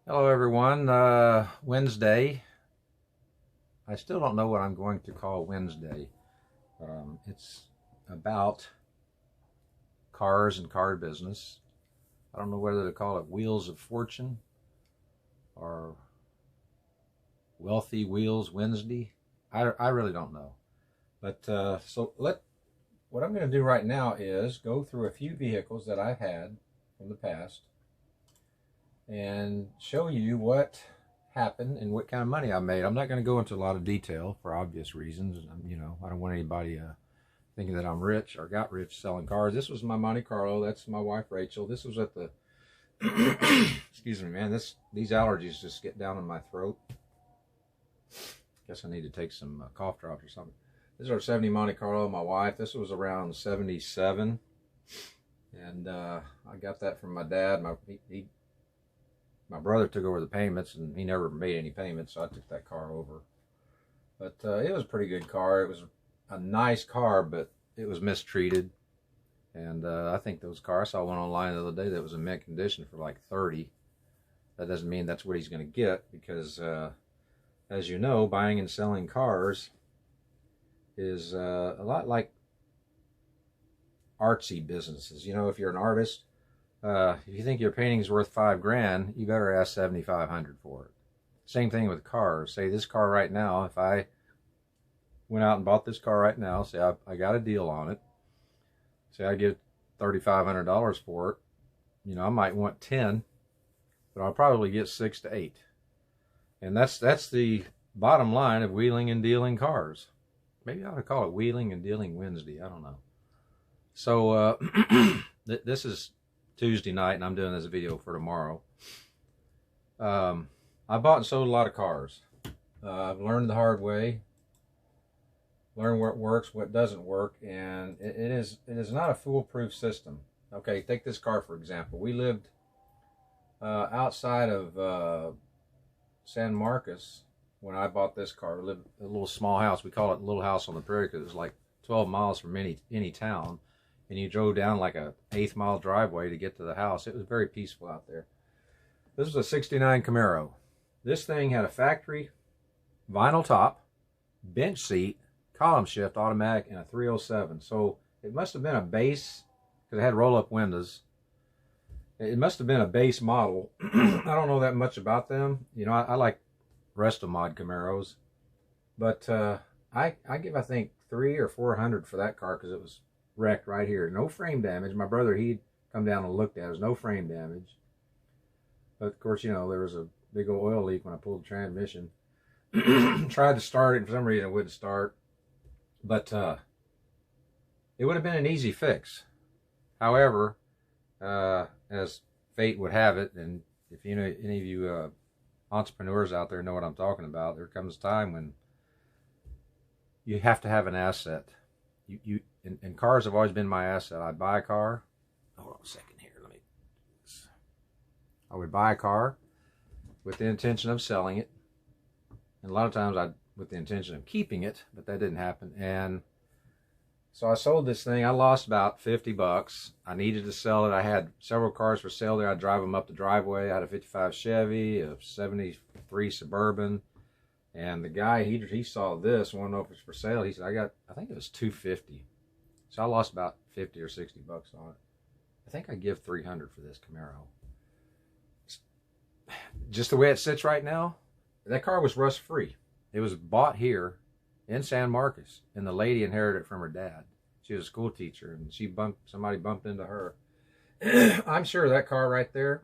Hello everyone. Wednesday. I still don't know what I'm going to call Wednesday. It's about cars and car business. I don't know whether to call it Wheels of Fortune or Wealthy Wheels Wednesday. I really don't know. But what I'm going to do right now is go through a few vehicles that I've had from the past and show you what happened and what kind of money I made. I'm not going to go into a lot of detail for obvious reasons. I don't want anybody thinking that I'm rich or got rich selling cars. This was my Monte Carlo. That's my wife Rachel. This was at the excuse me, man. These allergies just get down in my throat. Guess I need to take some cough drops or something. This is our 70 Monte Carlo. My wife. This was around 77, and I got that from my dad. My brother took over the payments, and he never made any payments, so I took that car over. But it was a pretty good car. It was a nice car, but it was mistreated. And I think those cars, I saw one online the other day that was in mint condition for like 30. That doesn't mean that's what he's going to get, because as you know, buying and selling cars is a lot like artsy businesses. You know, if you're an artist, if you think your painting's worth $5,000, you better ask $7,500 for it. Same thing with cars. Say this car right now, if I went out and bought this car right now, say I got a deal on it, say I get $3,500 for it, you know, I might want 10, but I'll probably get 6 to 8. And that's the bottom line of wheeling and dealing cars. Maybe I ought to call it Wheeling and Dealing Wednesday. I don't know. So this is Tuesday night, and I'm doing this video for tomorrow. I bought and sold a lot of cars. I've learned the hard way. Learn what works, what doesn't work, and it is not a foolproof system. Okay, take this car for example. We lived outside of San Marcos when I bought this car. We lived in a little small house. We call it Little House on the Prairie because it was like 12 miles from any town. And you drove down like a 1/8 mile driveway to get to the house. It was very peaceful out there. This was a 69 Camaro. This thing had a factory vinyl top, bench seat, column shift automatic, and a 307. So it must have been a base, because it had roll-up windows. It must have been a base model. I don't know that much about them. You know, I like Restomod Camaros, but I give, I think, 300 or 400 for that car because it was wrecked right here. No frame damage. My brother, he'd come down and looked at it. There's no frame damage. But of course, you know, there was a big old oil leak when I pulled the transmission. Tried to start it, and for some reason it wouldn't start. But it would have been an easy fix. However, as fate would have it, and if you know any of you entrepreneurs out there know what I'm talking about, there comes a time when you have to have an asset. And cars have always been my asset. I'd buy a car. Hold on a second here. I would buy a car with the intention of selling it, and a lot of times with the intention of keeping it, but that didn't happen. And so I sold this thing. I lost about 50 bucks. I needed to sell it. I had several cars for sale there. I'd drive them up the driveway. I had a 55 Chevy, a 73 Suburban. And the guy, he saw this, wanted to know if it's for sale. He said, I think it was $250. So I lost about 50 or 60 bucks on it. I think I give $300 for this Camaro. Just the way it sits right now, that car was rust free. It was bought here in San Marcos, and the lady inherited it from her dad. She was a school teacher, and somebody bumped into her. I'm sure that car right there,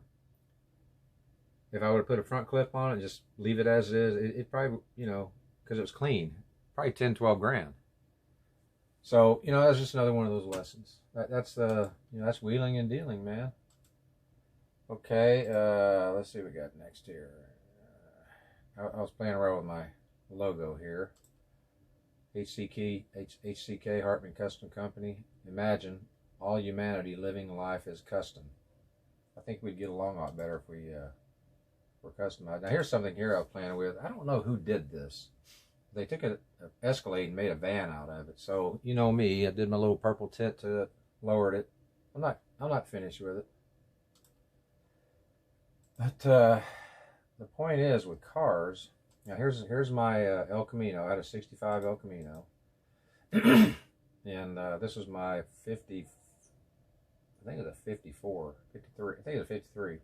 if I would have put a front clip on it and just leave it as it is, it probably, you know, because it was clean, probably 10, 12 grand. So, you know, that's just another one of those lessons. That's that's wheeling and dealing, man. Okay, let's see what we got next here. I was playing around with my logo here. HCK Hartman Custom Company. Imagine all humanity living life as custom. I think we'd get along a lot better if we were customized. Now here's something here I was playing with. I don't know who did this. They took an Escalade and made a van out of it. So you know me, I did my little purple tint to it, lowered it. I'm not finished with it. But the point is with cars. Now here's my El Camino. I had a '65 El Camino, and this was my 50. I think it was a 54, 53. I think it was a 53.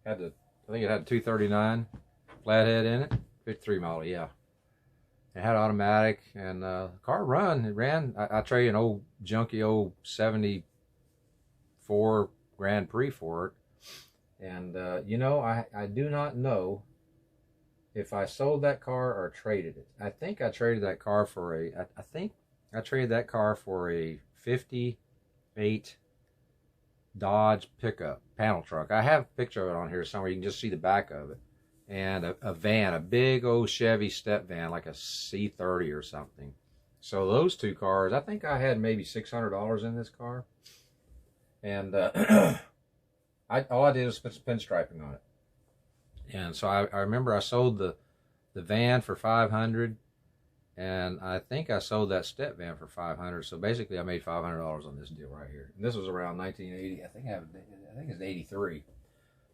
Had the I think it had a 239 flathead in it, 53 model. Yeah, it had automatic, and the car It ran. I traded an old junky old '74 Grand Prix for it. And, you know, I do not know if I sold that car or traded it. I think I traded that car for I think I traded that car for a 58 Dodge pickup panel truck. I have a picture of it on here somewhere. You can just see the back of it. And a van, a big old Chevy step van, like a C30 or something. So those two cars, I think I had maybe $600 in this car. And, all I did was put some pinstriping on it. And so I remember I sold the van for $500, and I think I sold that step van for $500. So basically I made $500 on this deal right here. And this was around 1980. I think it's 83.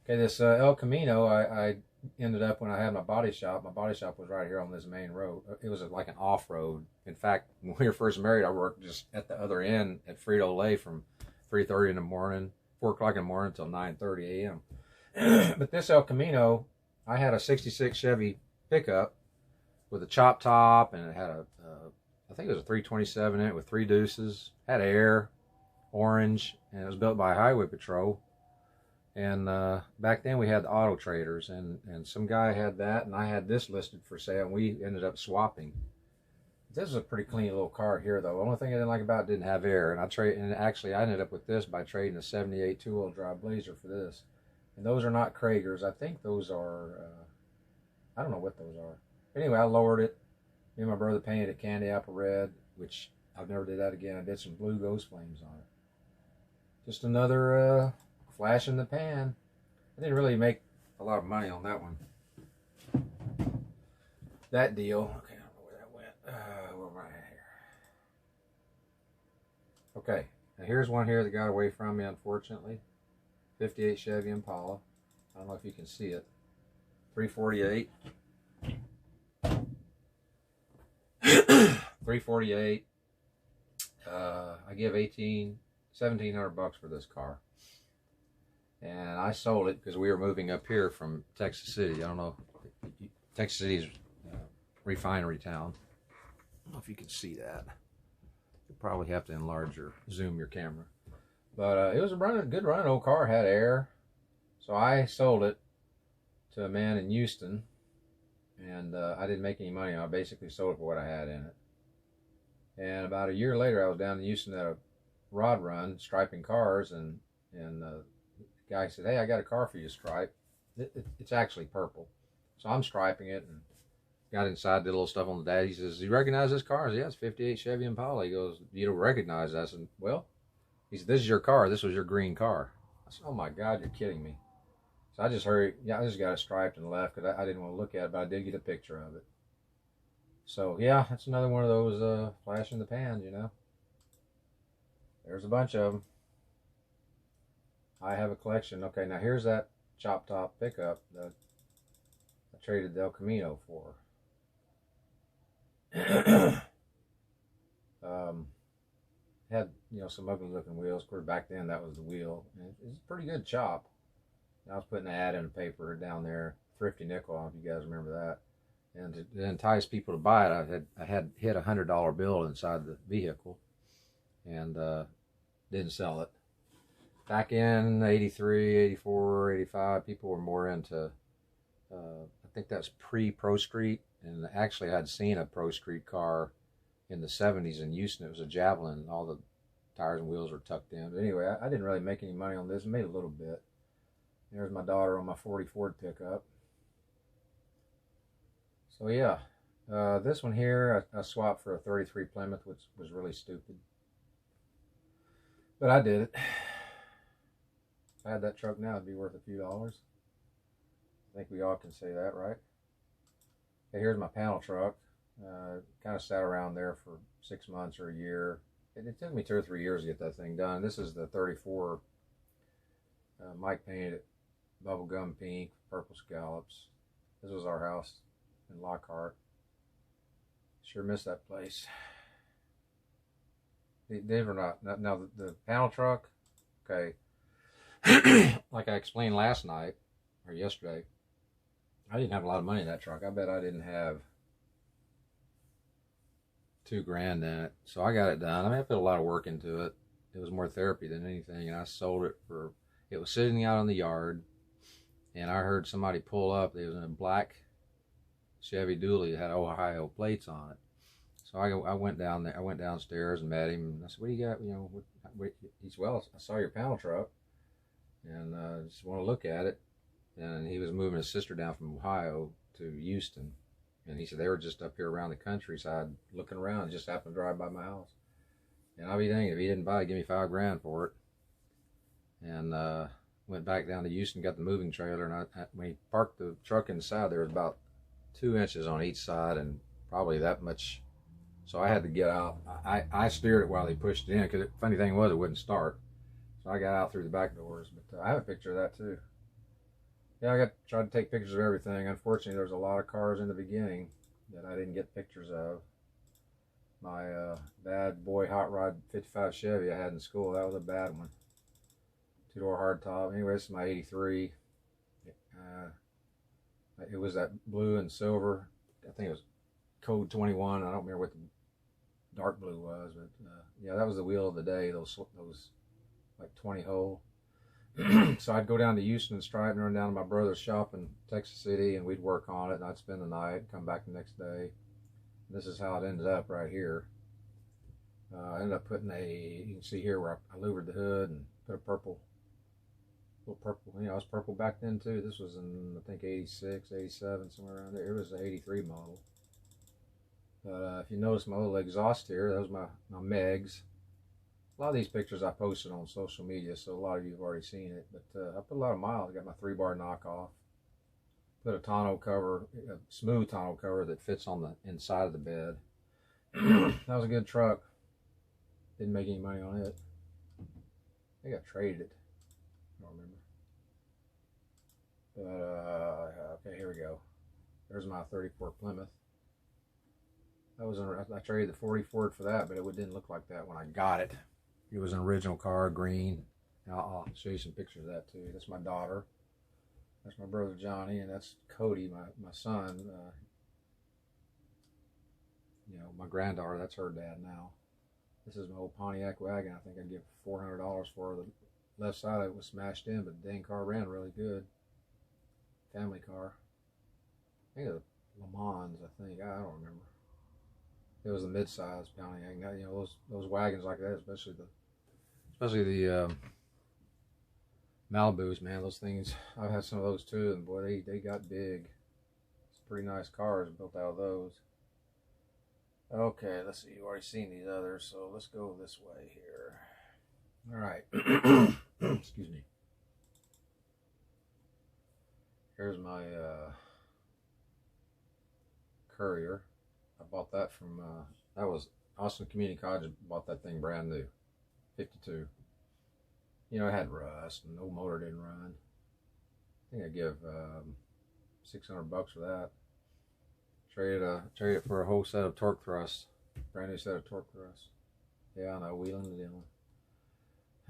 Okay, this El Camino, I ended up when I had my body shop was right here on this main road. It was like an off-road. In fact, when we were first married, I worked just at the other end at Frito-Lay from 3:30 in the morning, 4 o'clock in the morning until 9:30 a.m. But this El Camino, I had a '66 Chevy pickup with a chop top, and it had I think it was a 327 in it with 3 deuces, had air, orange, and it was built by Highway Patrol. And back then we had the Auto Traders, and some guy had that, and I had this listed for sale, and we ended up swapping. This is a pretty clean little car here, though. The only thing I didn't like about it didn't have air, and actually I ended up with this by trading a '78 two-wheel drive Blazer for this. And those are not Kragers. I think those are, I don't know what those are. Anyway, I lowered it. Me and my brother painted it candy apple red, which I've never did that again. I did some blue ghost flames on it. Just another flash in the pan. I didn't really make a lot of money on that one. That deal. Okay, I don't know where that went. Where am I at here? Okay, now here's one here that got away from me, unfortunately. 58 Chevy Impala. I don't know if you can see it. 348. 348. I give $1,700 for this car. And I sold it because we were moving up here from Texas City. I don't know. Texas City's refinery town. I don't know if you can see that. You probably have to zoom your camera. But it was a good running old car. Had air. So I sold it to a man in Houston. And I didn't make any money. I basically sold it for what I had in it. And about a year later, I was down in Houston at a rod run, striping cars. And the guy said, "Hey, I got a car for you to stripe. It's actually purple." So I'm striping it and got inside, did a little stuff on the dash. He says, "Do you recognize this car?" I said, "Yeah, it's 58 Chevy Impala." He goes, "You don't recognize that?" I said, "Well," he said, "this is your car. This was your green car." I said, "Oh my God, you're kidding me." So I just hurried. Yeah, I just got it striped and left because I didn't want to look at it, but I did get a picture of it. So yeah, that's another one of those flash in the pans, you know. There's a bunch of them. I have a collection. Okay, now here's that chop top pickup that I traded the El Camino for. Had, you know, some ugly looking wheels. Of course, back then that was the wheel. And it's a pretty good chop. I was putting an ad in the paper down there, Thrifty Nickel, I don't know if you guys remember that. And to entice people to buy it, I had hit a $100 bill inside the vehicle, and didn't sell it. Back in 83, 84, 85, people were more into, I think that's pre-Pro Street, and actually I'd seen a Pro Street car in the 70s in Houston. It was a Javelin, and all the tires and wheels were tucked in. But anyway, I didn't really make any money on this. I made a little bit. There's my daughter on my 40 Ford pickup. So yeah, this one here, I swapped for a 33 Plymouth, which was really stupid. But I did it. If I had that truck now, it'd be worth a few dollars. I think we all can say that, right? Okay, here's my panel truck. Kind of sat around there for 6 months or a year. It took me 2 or 3 years to get that thing done. This is the 34 Mike painted it bubblegum pink, purple scallops. This was our house in Lockhart. Sure miss that place. They were not. Now the panel truck, okay, like I explained last night or yesterday, I didn't have a lot of money in that truck. I bet I didn't have $2,000 in it. So I got it done. I mean, I put a lot of work into it. It was more therapy than anything, and I sold it for, it was sitting out in the yard, and I heard somebody pull up. It was in a black Chevy Dually that had Ohio plates on it. So I went down there. I went downstairs and met him. And I said, "What do you got? You know?" He said, "Well, I saw your panel truck, and just want to look at it." And he was moving his sister down from Ohio to Houston, and he said they were just up here around the countryside looking around. Just happened to drive by my house, and I'll be danged if he didn't buy it. Give me $5,000 for it. And went back down to Houston, got the moving trailer, and when he parked the truck inside, there was about 2 inches on each side, and probably that much. So I had to get out. I steered it while he pushed it in, because the funny thing was it wouldn't start. So I got out through the back doors. But I have a picture of that too. Yeah, I tried to take pictures of everything. Unfortunately, there was a lot of cars in the beginning that I didn't get pictures of. My bad boy hot rod 55 Chevy I had in school, that was a bad one. 2-door hardtop. Anyway, this is my 83. It was that blue and silver. I think it was code 21. I don't remember what the dark blue was, but yeah, that was the wheel of the day. Those like 20 hole. So I'd go down to Houston and Stripe and run down to my brother's shop in Texas City, and we'd work on it, and I'd spend the night, come back the next day. And this is how it ended up right here. I ended up putting you can see here where I louvered the hood and put a little purple, you know, it was purple back then too. This was in, I think, 86, 87, somewhere around there. It was an 83 model. But if you notice my little exhaust here, those are my Megs. A lot of these pictures I posted on social media, so a lot of you have already seen it. But I put a lot of miles. I got my 3-bar knockoff. Put a tonneau cover, a smooth tonneau cover that fits on the inside of the bed. That was a good truck. Didn't make any money on it. I think I traded it. I don't remember. But okay, here we go. There's my 34 Plymouth. That was I traded the 40 Ford for that, but it didn't look like that when I got it. It was an original car, green. I'll show you some pictures of that too. That's my daughter. That's my brother Johnny, and that's Cody, my son. You know, my granddaughter. That's her dad now. This is my old Pontiac wagon. I think I'd give $400 for the left side of it was smashed in, but the dang car ran really good. Family car. I think it was Le Mans. I think I don't remember. It was a mid-size Pontiac. Now, you know, those wagons like that, especially the Malibus, man. Those things, I've had some of those too, and boy, they got big. It's pretty nice cars built out of those. Okay, let's see. You've already seen these others, so let's go this way here. All right. Excuse me. Here's my Courier. I bought that from, that was Austin Community College. Bought that thing brand new, 52. You know, it had rust and no motor didn't run. I think I give $600 for that. Traded it for a whole set of torque thrusts, brand new set of torque thrusts. Yeah, I know, wheeling and dealing.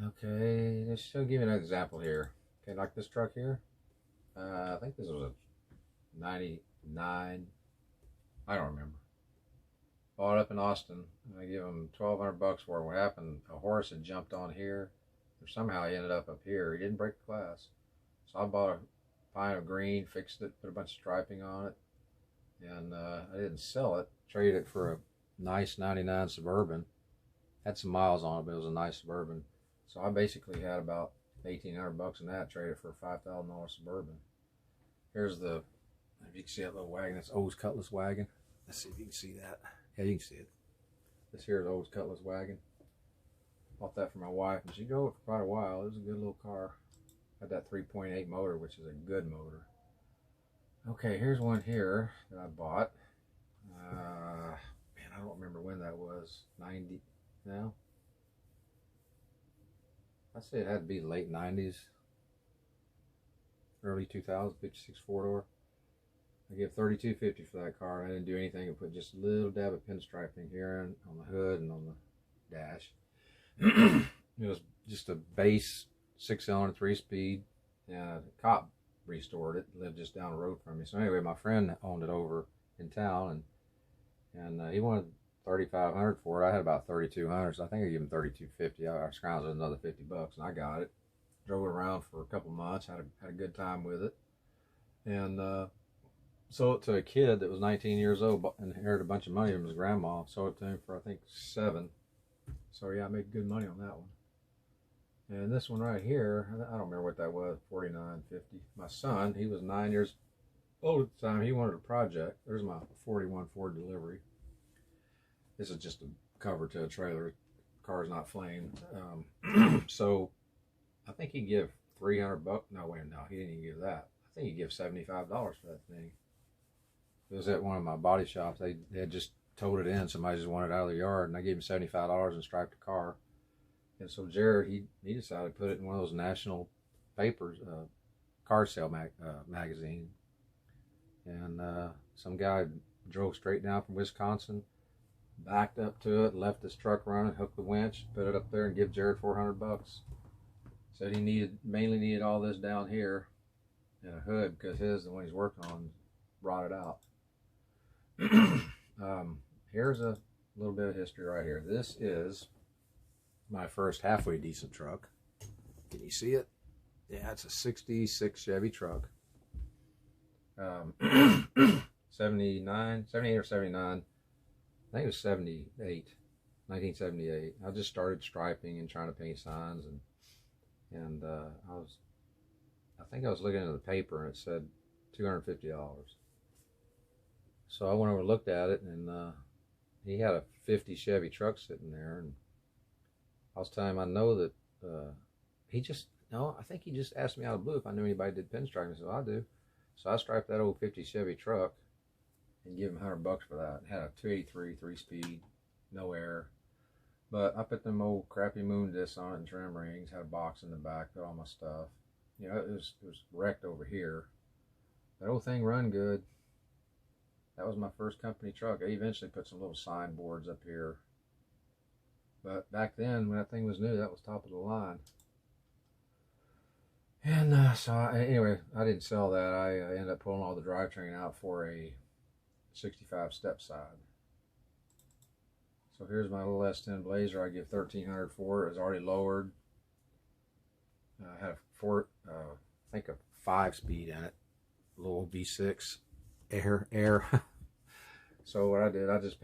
Okay, just to give you an example here. Okay, like this truck here. I think this was a 99. I don't remember. Bought it up in Austin, and I give him $1,200 for it. What happened? A horse had jumped on here, or somehow he ended up here. He didn't break the glass, so I bought a pine of green, fixed it, put a bunch of striping on it, and I didn't sell it. Traded it for a nice '99 Suburban. Had some miles on it, but it was a nice Suburban. So I basically had about $1,800 in that. Traded for a $5,000 Suburban. Here's the, if you can see that little wagon, that's O's Cutlass wagon. Let's see if you can see that. Yeah, you can see it. This here is O's Cutlass wagon. Bought that for my wife, and she drove it for quite a while. It was a good little car. Had that 3.8 motor, which is a good motor. Okay, here's one here that I bought. Man, I don't remember when that was. 90 now? I'd say it had to be late 90s. Early 2000s, 56 4-door. I give $32.50 for that car. I didn't do anything. I put just a little dab of pinstriping here on the hood and on the dash. It was just a base 6-cylinder 3-speed. A cop restored it. Lived just down the road from me. So anyway, my friend owned it over in town, and he wanted $3,500 for it. I had about $3,200, so I think I gave him $3,250. I scrounged another $50, and I got it. Drove it around for a couple months. Had a good time with it, and sold it to a kid that was 19 years old, inherited a bunch of money from his grandma. Sold it to him for I think $7. So yeah, I made good money on that one. And this one right here, I don't remember what that was, $49.50. My son, he was 9 years old at the time. He wanted a project. There's my 41 Ford delivery. This is just a cover to a trailer. The car's not flamed. So I think he give $300. No, wait, no, he didn't even give that. I think he gave $75 for that thing. It was at one of my body shops. They had just towed it in. Somebody just wanted it out of the yard, and I gave him $75 and striped the car. And so Jared, he decided to put it in one of those national papers, car sale magazine. And some guy drove straight down from Wisconsin, backed up to it, left his truck running, hooked the winch, put it up there, and give Jared $400. Said he mainly needed all this down here in a hood because the one he's working on, rotted out. Here's a little bit of history right here. This is my first halfway decent truck. Can you see it? Yeah, it's a 66 Chevy truck. 78 or 79. I think it was 78, 1978. I just started striping and trying to paint signs, and I think I was looking at the paper and it said $250. So I went over and looked at it, and he had a 50 Chevy truck sitting there, and I was telling him I know that I think he just asked me out of the blue if I knew anybody did pinstriping. I said, well, I do. So I striped that old 50 Chevy truck and give him $100 for that. It had a 283 3-speed, no air. But I put them old crappy moon discs on it and trim rings, had a box in the back, put all my stuff. You know, it was wrecked over here. That old thing run good. That was my first company truck. I eventually put some little signboards up here. But back then, when that thing was new, that was top of the line. And anyway, I didn't sell that. I ended up pulling all the drivetrain out for a 65 step side. So here's my little S10 Blazer. I give $1,300 for it. It was already lowered. I had I think a 5-speed in it, a little V6 air. So what I did, I just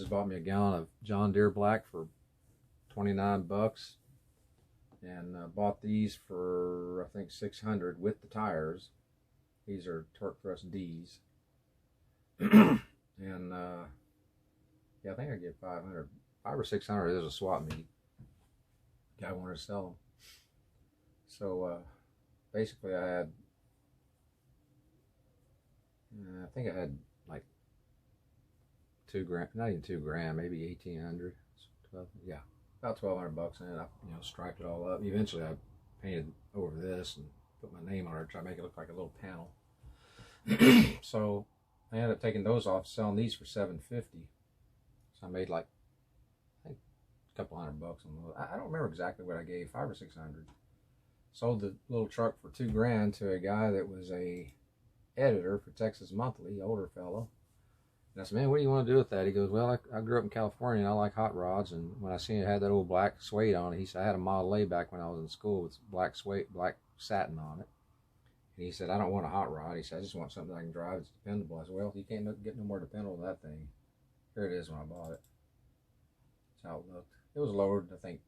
bought me a gallon of John Deere Black for $29, and bought these for I think $600 with the tires. These are Torque Thrust D's. And yeah, I think I get $500 or $600. It was a swap meet. Guy wanted to sell them. So basically I think I had like $2,000, not even $2,000, maybe 1,800, 12, yeah, about $1,200 in it. I striped it all up. Eventually I painted over this and put my name on it, try to make it look like a little panel. So I ended up taking those off, selling these for $750. So I made like, I think a couple $100 on those. I don't remember exactly what I gave, $500 or $600. Sold the little truck for $2,000 to a guy that was a editor for Texas Monthly, older fellow. And I said, man, what do you want to do with that? He goes, well, I grew up in California and I like hot rods. And when I seen it had that old black suede on it, he said, I had a Model A back when I was in school with black suede, black satin on it. And he said, I don't want a hot rod. He said, I just want something I can drive that's dependable. I said, well, you can't get no more dependable than that thing. Here it is when I bought it. That's how it looked. It was lowered, I think,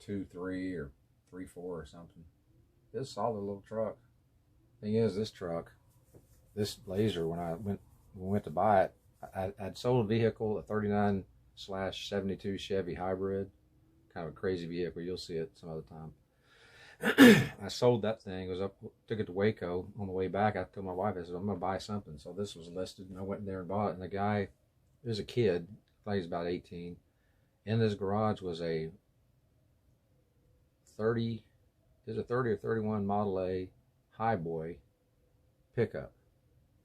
2.3 or 3.4 or something. It's a solid little truck. Thing is, this this Blazer, when we went to buy it, I'd sold a vehicle, a 39/72 Chevy hybrid, kind of a crazy vehicle. You'll see it some other time. I sold that thing. Took it to Waco. On the way back, I told my wife, I said, I'm going to buy something. So this was listed, and I went in there and bought it. And the guy, it was a kid, I think he was about 18. In his garage was a 30 or 31 Model A Highboy pickup.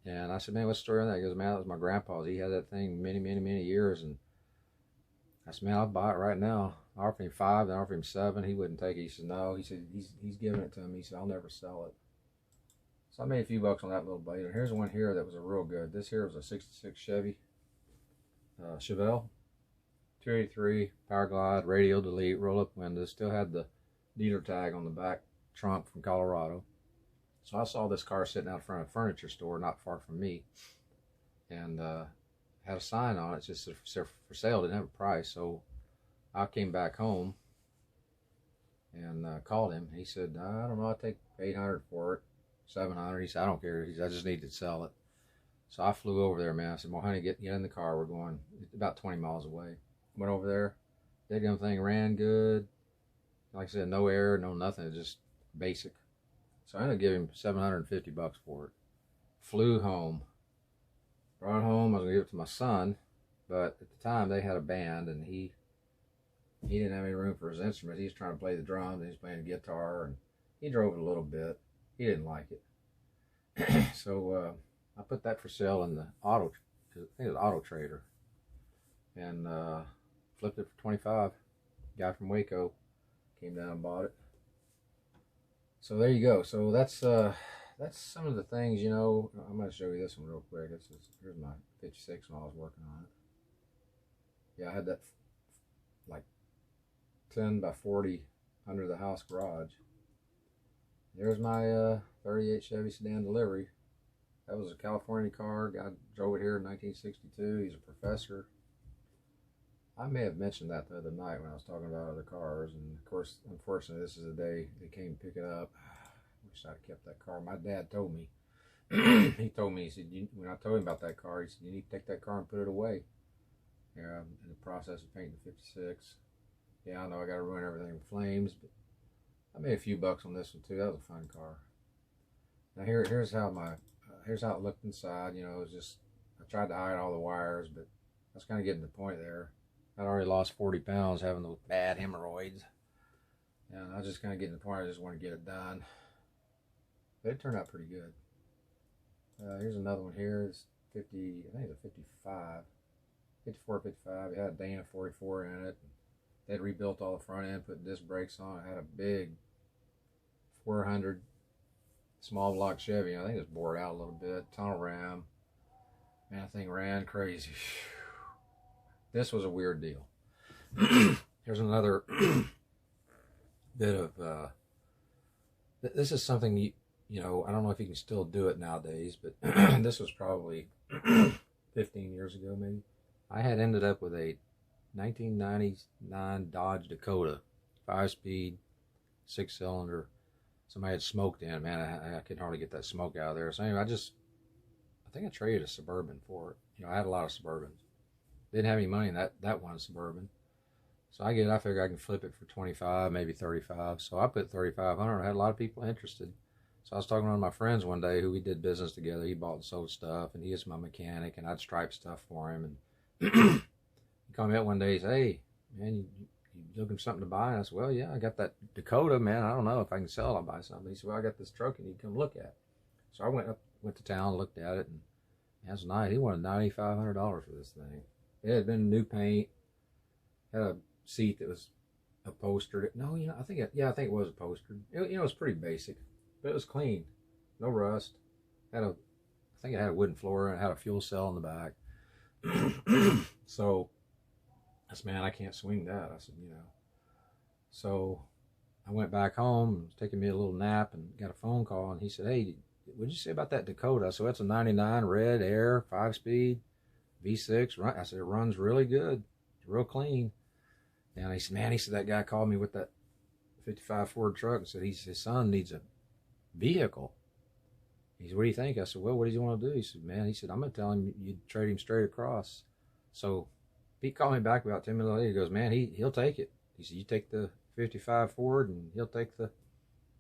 And I said, man, what's the story on that? He goes, man, that was my grandpa's. He had that thing many, many, many years. And I said, man, I'll buy it right now. I offered him 5, then I offered him 7. He wouldn't take it. He said, no. He said, he's giving it to me. He said, I'll never sell it. So I made a few bucks on that little blade. And here's one here that was a real good. This here was a 66 Chevy Chevelle. 283, power glide, radial delete, roll up windows. Still had the dealer tag on the back trunk from Colorado. So I saw this car sitting out front of a furniture store not far from me, and had a sign on it, just for sale, didn't have a price. So I came back home and called him. He said, I don't know, I'll take 800 for it, 700. He said, I don't care. He said, I just need to sell it. So I flew over there, man. I said, well, honey, get in the car. We're going about 20 miles away. Went over there. That damn thing ran good. Like I said, no air, no nothing. Just basic. So I ended up giving him 750 bucks for it. Flew home. Brought it home. I was going to give it to my son. But at the time, they had a band, and he didn't have any room for his instrument. He was trying to play the drums, and he was playing the guitar, and he drove it a little bit. He didn't like it. So I put that for sale in the I think it was Auto Trader. And flipped it for 25. Guy from Waco came down and bought it. So there you go. So that's some of the things, you know. I'm going to show you this one real quick. Here's my 56 when I was working on it. Yeah, I had that like 10 by 40 under the house garage. There's my 38 Chevy sedan delivery. That was a California car. Guy drove it here in 1962. He's a professor. I may have mentioned that the other night when I was talking about other cars, and of course, unfortunately, this is the day they came to pick it up. I wish I'd have kept that car. My dad told me. He told me, he said, when I told him about that car, he said, you need to take that car and put it away. Yeah, I'm in the process of painting the 56. Yeah, I know I got to ruin everything with flames, but I made a few bucks on this one too. That was a fun car. Now here's how it looked inside. You know, it was just, I tried to hide all the wires, but I was kind of getting to the point there. I'd already lost 40 pounds having those bad hemorrhoids. And I was just kind of getting to the point I just want to get it done. But it turned out pretty good. Here's another one here. It's 50, I think it's a 55. 54, 55. It had a Dana 44 in it. They'd rebuilt all the front end, put disc brakes on it. Had a big 400 small block Chevy. I think it was bored out a little bit. Tunnel ram. Man, that thing ran crazy. This was a weird deal. Here's another bit of, this is something, you know, I don't know if you can still do it nowadays, but this was probably 15 years ago maybe. I had ended up with a 1999 Dodge Dakota, 5-speed, 6-cylinder. Somebody had smoked in it. Man, I could hardly get that smoke out of there. So anyway, I think I traded a Suburban for it. You know, I had a lot of Suburbans. Didn't have any money in that one Suburban. So I figure I can flip it for 25, maybe 35. So I put 3,500. I had a lot of people interested. So I was talking to one of my friends one day who we did business together. He bought and sold stuff, and he is my mechanic, and I'd stripe stuff for him. And he called me up one day. He said, hey, man, you looking for something to buy? And I said, well, yeah, I got that Dakota, man. I don't know if I can sell it. I'll buy something. He said, well, I got this truck, and you come look at it. So I went to town, looked at it, and that was nice. He wanted $9,500 for this thing. It had been new paint, had a seat that was upholstered. No, you know, I think it was upholstered. You know, it was pretty basic, but it was clean, no rust. I think it had a wooden floor and it had a fuel cell in the back. So I said, man, I can't swing that. I said, you know. So I went back home, it was taking me a little nap, and got a phone call, and he said, hey, what'd you say about that Dakota? So that's a 99 red air, 5-speed. V6, I said, it runs really good, real clean. And he said, man, that guy called me with that 55 Ford truck and said his son needs a vehicle. He said, what do you think? I said, well, what does he want to do? He said, man, I'm going to tell him you'd trade him straight across. So he called me back about 10 minutes later. He goes, man, he'll take it. He said, you take the 55 Ford and he'll take the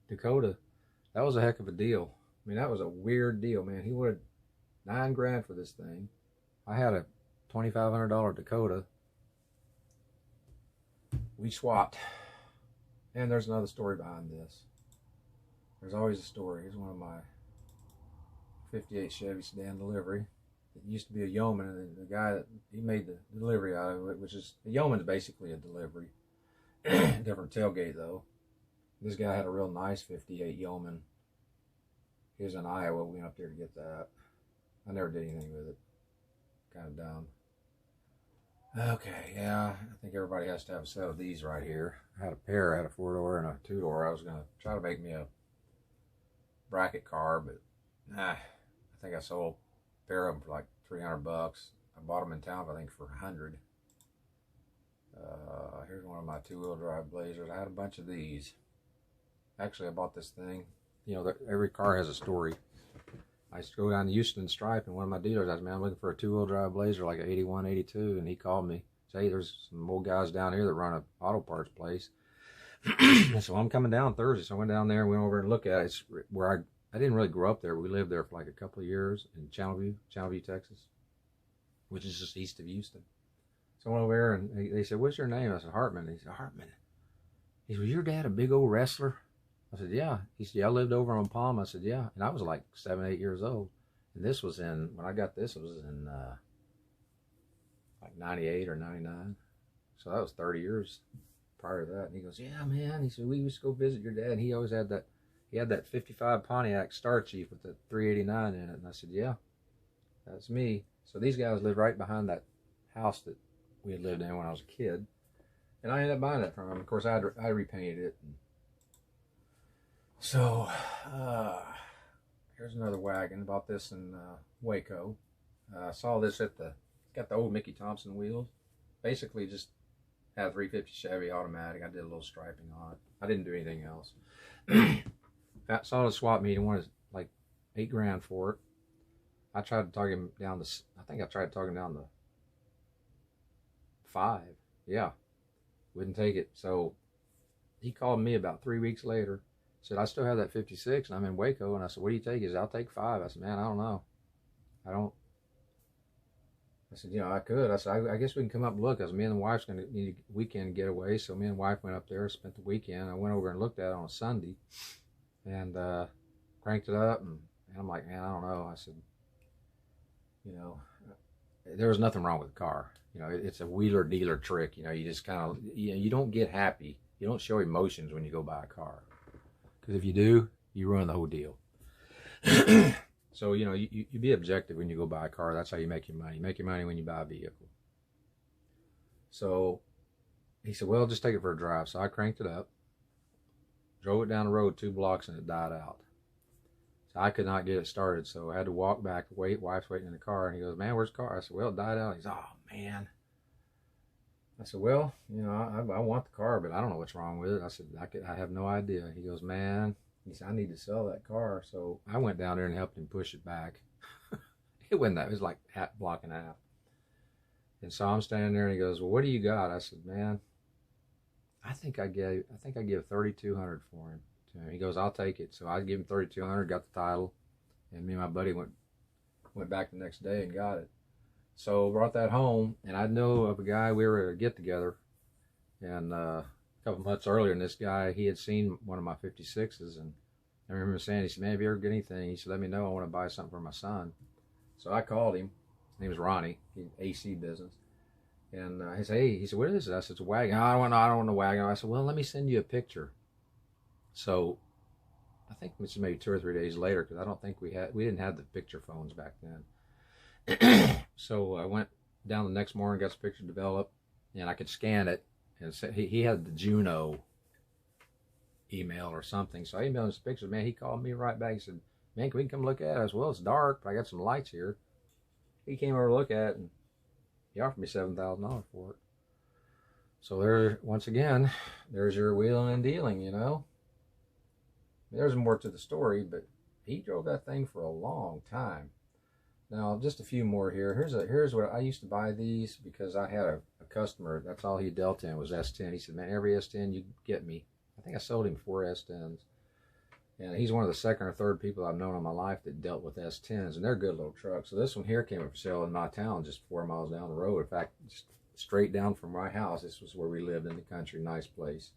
Dakota. That was a heck of a deal. I mean, that was a weird deal, man. He wanted $9,000 for this thing. I had a $2,500 Dakota. We swapped. And there's another story behind this. There's always a story. Here's one of my 58 Chevy sedan delivery. It used to be a yeoman, and the guy that he made the delivery out of it, which is a yeoman's basically a delivery. Different tailgate though. This guy had a real nice 58 yeoman. He was in Iowa. We went up there to get that. I never did anything with it. Kind of dumb. Okay, yeah, I think everybody has to have a set of these right here. I had a pair. I had a 4-door and a 2-door. I was going to try to make me a bracket car, but I think I sold a pair of them for like $300. I bought them in town, I think, for $100. Here's one of my 2-wheel drive Blazers. I had a bunch of these. Actually, I bought this thing. You know, every car has a story. I used to go down to Houston Stripe, and one of my dealers asked me, I'm looking for a 2-wheel drive Blazer, like an 81, 82, and he called me. Said, hey, there's some old guys down here that run an auto parts place. I said, well, I'm coming down Thursday. So I went down there and went over and looked at it. It's where I didn't really grow up there. We lived there for like a couple of years in Channelview, Texas, which is just east of Houston. So I went over there, and they said, what's your name? I said, Hartman. He said, Hartman. He said, was your dad a big old wrestler? I said, yeah. He said, yeah, I lived over on Palm. I said, yeah. And I was like 7, 8 years old. And this was when I got this, it was in like 98 or 99. So that was 30 years prior to that. And he goes, yeah, man. He said, we used to go visit your dad. And he always had that 55 Pontiac Star Chief with the 389 in it. And I said, yeah, that's me. So these guys lived right behind that house that we had lived in when I was a kid. And I ended up buying it from him. Of course, I repainted it. So, here's another wagon. Bought this in Waco. I saw this got the old Mickey Thompson wheels. Basically just had a 350 Chevy automatic. I did a little striping on it. I didn't do anything else. I saw the swap meet and wanted like $8,000 for it. I tried to talk him down to, I think I tried talking down to 5. Yeah. Wouldn't take it. So he called me about 3 weeks later. Said, I still have that 56 and I'm in Waco. And I said, what do you take? He said, I'll take 5. I said, man, I don't know. I said, you know, I could. I said, I guess we can come up and look. I said, me and the wife's going to need a weekend getaway. So me and the wife went up there, spent the weekend. I went over and looked at it on a Sunday and cranked it up. And I'm like, man, I don't know. I said, you know, there was nothing wrong with the car. You know, it's a wheeler dealer trick. You know, you just kind of, you don't get happy. You don't show emotions when you go buy a car. Because if you do, you ruin the whole deal. So, you know, you be objective when you go buy a car. That's how you make your money. You make your money when you buy a vehicle. So he said, well, just take it for a drive. So I cranked it up, drove it down the road 2 blocks, and it died out. So I could not get it started. So I had to walk back, wait. Wife's waiting in the car. And he goes, man, where's the car? I said, well, it died out. He said, oh, man. I said, well, you know, I want the car, but I don't know what's wrong with it. I said, I have no idea. He goes, man. He said, I need to sell that car. So I went down there and helped him push it back. It wasn't that. It was like a block and a half. And so I'm standing there and he goes, well, what do you got? I said, man, I think I give $3,200 for him. He goes, I'll take it. So I give him $3,200, got the title. And me and my buddy went back the next day and got it. So brought that home, and I know of a guy, we were at a get-together, and a couple months earlier, and this guy, he had seen one of my 56s, and I remember saying, he said, man, if you ever get anything, he said, let me know, I want to buy something for my son. So I called him. His name was Ronnie, he had AC business, and he said, hey, he said, what is it? I said, it's a wagon. I don't want a wagon. I said, well, let me send you a picture. So I think it was maybe 2 or 3 days later, because I don't think we didn't have the picture phones back then. So I went down the next morning, got the picture developed, and I could scan it. And he had the Juno email or something. So I emailed him the picture. Man, he called me right back. He said, man, can we come look at it? I said, well, it's dark, but I got some lights here. He came over to look at it, and he offered me $7,000 for it. So there, once again, there's your wheeling and dealing, you know. There's more to the story, but he drove that thing for a long time. Now, just a few more here. Here's what I used to buy these because I had a customer. That's all he dealt in was S10. He said, man, every S10 you get me. I think I sold him 4 S10s. And he's one of the second or third people I've known in my life that dealt with S10s. And they're good little trucks. So this one here came up for sale in my town just 4 miles down the road. In fact, just straight down from my house. This was where we lived in the country. Nice place.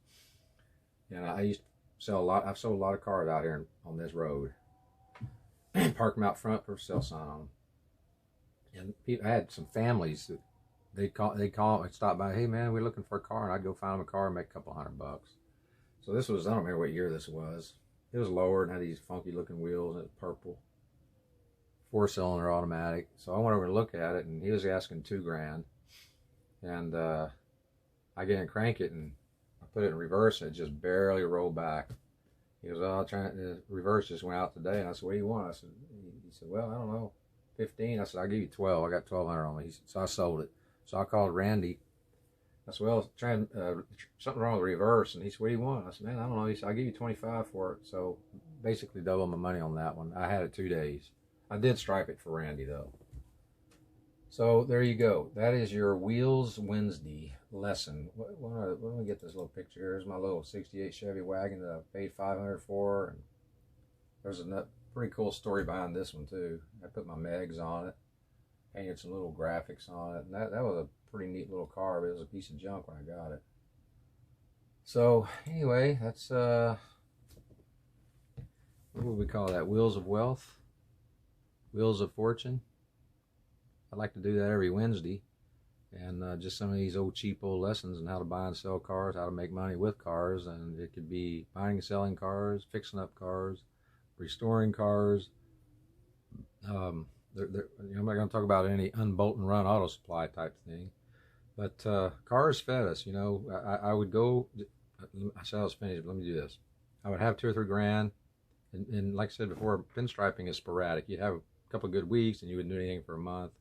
And I used to sell a lot. I've sold a lot of cars out here on this road. Park them out front, put a sale sign on them. And people, I had some families that they'd call and stop by. Hey man, we're looking for a car, and I'd go find them a car and make a couple $100. So this was, I don't remember what year this was. It was lower and had these funky looking wheels and it was purple, 4-cylinder automatic. So I went over to look at it, and he was asking $2,000, and I get in and crank it, and I put it in reverse, and it just barely rolled back. He goes, "Oh, the reverse just went out today." And I said, "What do you want?" I said, he said, "Well, I don't know, 15." I said, "I'll give you 12. I got 1,200 on it." So I sold it. So I called Randy. I said, "Well, something wrong with the reverse." And he said, "What do you want?" I said, "Man, I don't know." He said, "I'll give you 25 for it." So basically double my money on that one. I had it 2 days. I did stripe it for Randy though. So there you go. That is your Wheels Wednesday lesson. Let me get this little picture here. Here's my little 68 Chevy wagon that I paid $500 for. And there's a pretty cool story behind this one too. I put my Megs on it, painted some little graphics on it. And that was a pretty neat little car, but it was a piece of junk when I got it. So anyway, that's what would we call that? Wheels of Wealth? Wheels of Fortune? I like to do that every Wednesday, and just some of these cheap old lessons on how to buy and sell cars, how to make money with cars, and it could be buying and selling cars, fixing up cars, restoring cars. I'm not going to talk about any unbolt and run auto supply type thing, but cars fed us. I would go. I said I was finished. But let me do this. I would have 2 or 3 grand, and like I said before, pinstriping is sporadic. You'd have a couple of good weeks, and you wouldn't do anything for a month,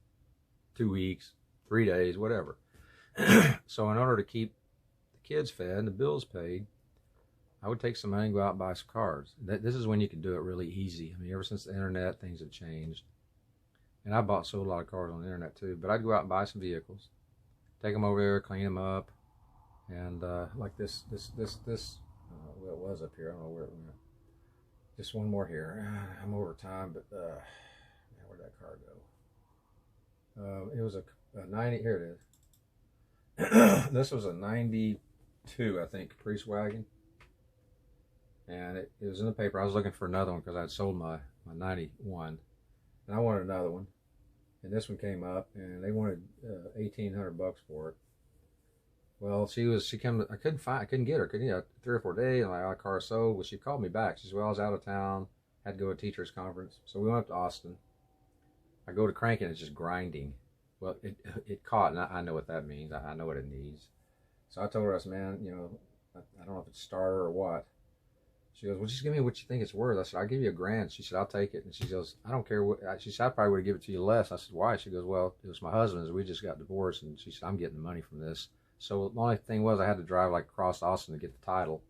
2 weeks, 3 days, whatever. So in order to keep the kids fed and the bills paid, I would take some money and go out and buy some cars. This is when you can do it really easy. I mean, ever since the internet, things have changed. And I sold a lot of cars on the internet too. But I'd go out and buy some vehicles, take them over there, clean them up, and like this, well, it was up here. I don't know where it went. Just one more here. I'm over time, but man, where'd that car go? It was a 90. Here it is. This was a 92, I think, Caprice wagon. And it was in the paper. I was looking for another one because I had sold my 91. And I wanted another one. And this one came up, and they wanted $1,800 for it. Well, I couldn't get her. 3 or 4 days, and our car sold. Well, she called me back. She said, "Well, I was out of town. Had to go to a teacher's conference." So we went up to Austin. I go to crank and it's just grinding. Well, it caught, and I know what that means. I know what it needs. So I told her, I said, "Man, I don't know if it's a starter or what." She goes, "Well, just give me what you think it's worth." I said, "I'll give you $1,000." She said, "I'll take it." And she goes, "I don't care what." She said, "I probably would give it to you less." I said, "Why?" She goes, "Well, it was my husband's. We just got divorced." And she said, "I'm getting the money from this." So the only thing was I had to drive like across Austin to get the title.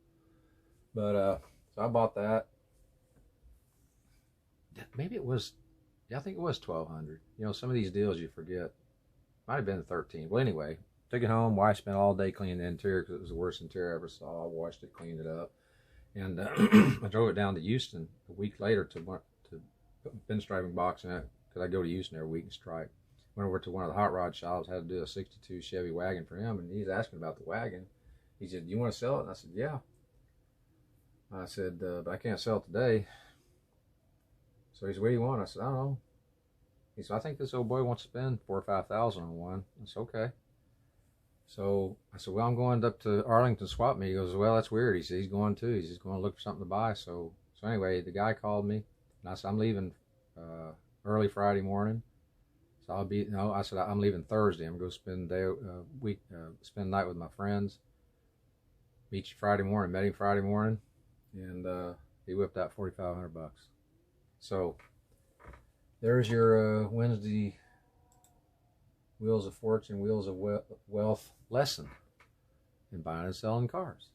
But so I bought that. Maybe it was, yeah, I think it was 1,200. Some of these deals you forget. Might have been 13. Well, anyway, took it home. Wife spent all day cleaning the interior because it was the worst interior I ever saw. I washed it, cleaned it up. And I drove it down to Houston a week later to put a pinstriping box in it because I go to Houston every week and stripe. Went over to one of the hot rod shops, had to do a 62 Chevy wagon for him, and he's asking about the wagon. He said, "Do you want to sell it?" And I said, "Yeah." I said, "But I can't sell it today." So he said, "What do you want?" I said, "I don't know." He said, "I think this old boy wants to spend 4,000 or 5,000 on one." I said, "Okay." So I said, "Well, I'm going up to Arlington swap meet." He goes, "Well, that's weird." He said, "He's going too. He's just going to look for something to buy." So anyway, the guy called me, and I said, "I'm leaving early Friday morning." So I said, "I'm leaving Thursday. I'm going to spend spend the night with my friends. Meet you Friday morning." Met him Friday morning, and he whipped out $4,500. So there's your Wednesday Wheels of Fortune, Wheels of Wealth lesson in buying and selling cars.